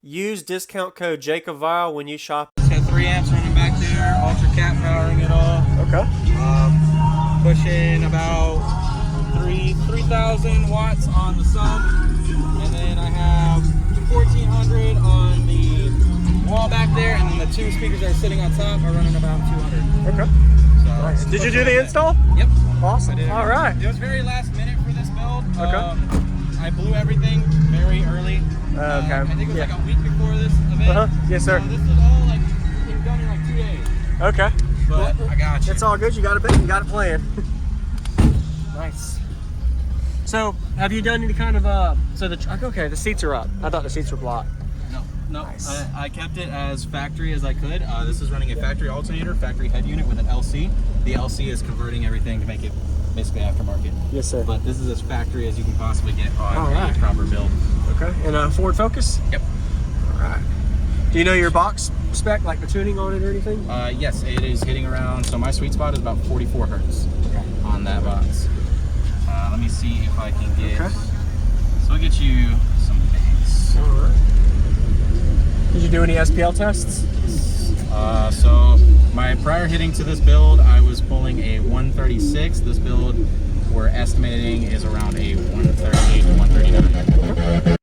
Use discount code JACOBVILE when you shop. It's got 3 amps running back there, ultra cat powering it all. Okay. Pushing about 3,000 watts on the sub, and then I have 1,400 on the wall back there, and then the 2 speakers that are sitting on top are running about 200. Okay. So nice. Did you do the install? Yep. Awesome. All right. It was very last minute for this build. Okay. I blew everything very early. Okay. I think it was like a week before this event. Yes, sir. So this was all like done in like 2 days. Okay. But I got you. It's all good. You got it. You got it planned. Nice. So, have you done any kind of the seats are up. I thought the seats were blocked. No. Nice. I kept it as factory as I could. This is running a factory alternator, factory head unit with an LC. The LC is converting everything to make it basically aftermarket. Yes, sir. But this is as factory as you can possibly get on a proper build. Okay. And a Ford Focus? Yep. All right. Do you know your box spec, like the tuning on it or anything? Yes, it is hitting around, so my sweet spot is about 44 hertz on that box. Let me see if I can get, so I'll get you some bass. All right. Did you do any SPL tests? So my prior hitting to this build, I was pulling a 136. This build we're estimating is around a 138 to 139.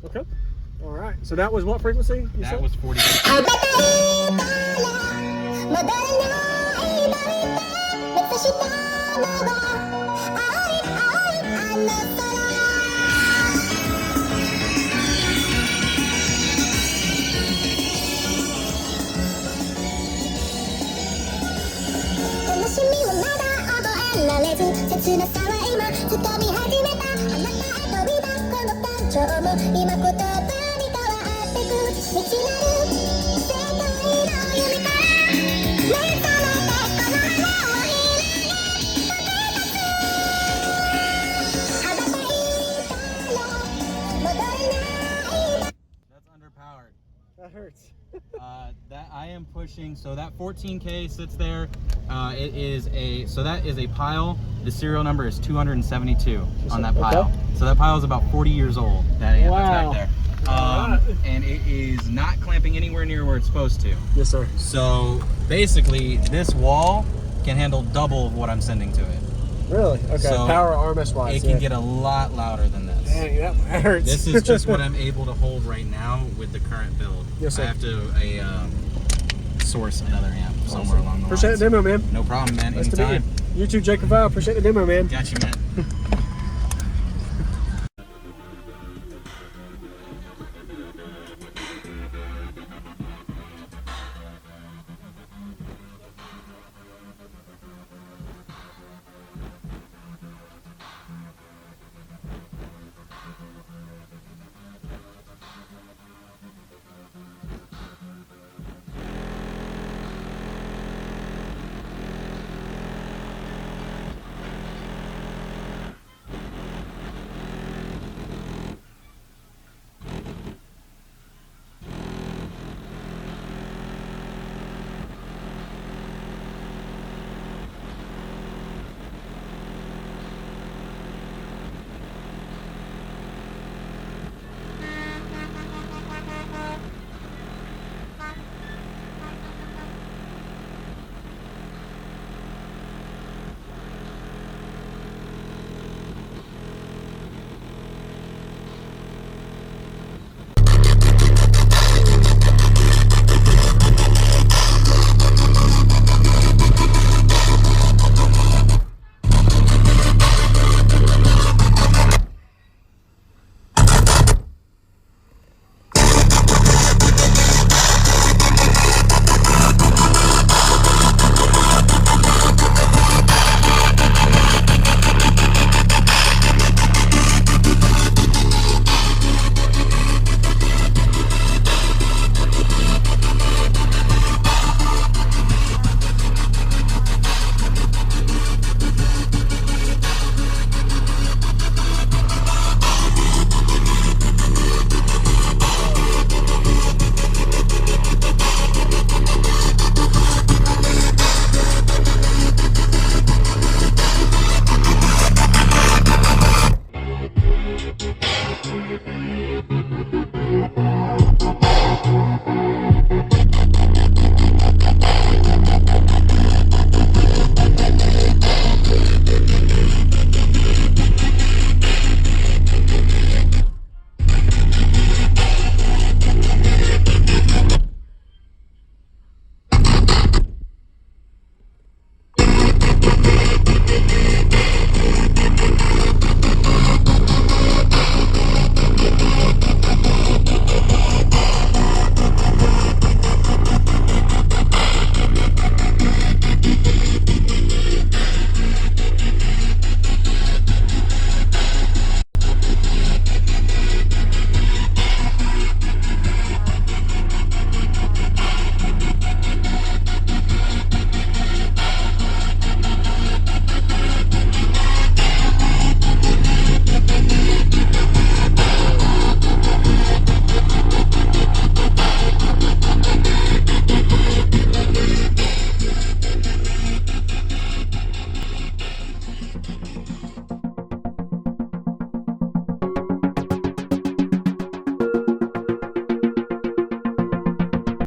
Okay. All right. So that was what frequency? That was 40. That's underpowered. That hurts. That I am pushing, so that 14K sits there. It is that is a Pyle. The serial number is 272 on that Pyle. Okay. So that Pyle is about 40 years old. That amp Wow. that's back there. And it is not clamping anywhere near where it's supposed to. Yes, sir. So basically, this wall can handle double of what I'm sending to it. Really? Okay. So power RMS wise. It can get a lot louder than this. Dang, that hurts. This is just what I'm able to hold right now with the current build. Yes, sir. I have to source another amp somewhere along the Appreciate lines. the demo, man. No problem, man. Nice to meet Anytime. you. You too, Jacob Vile. Appreciate the demo, man. Got you, man.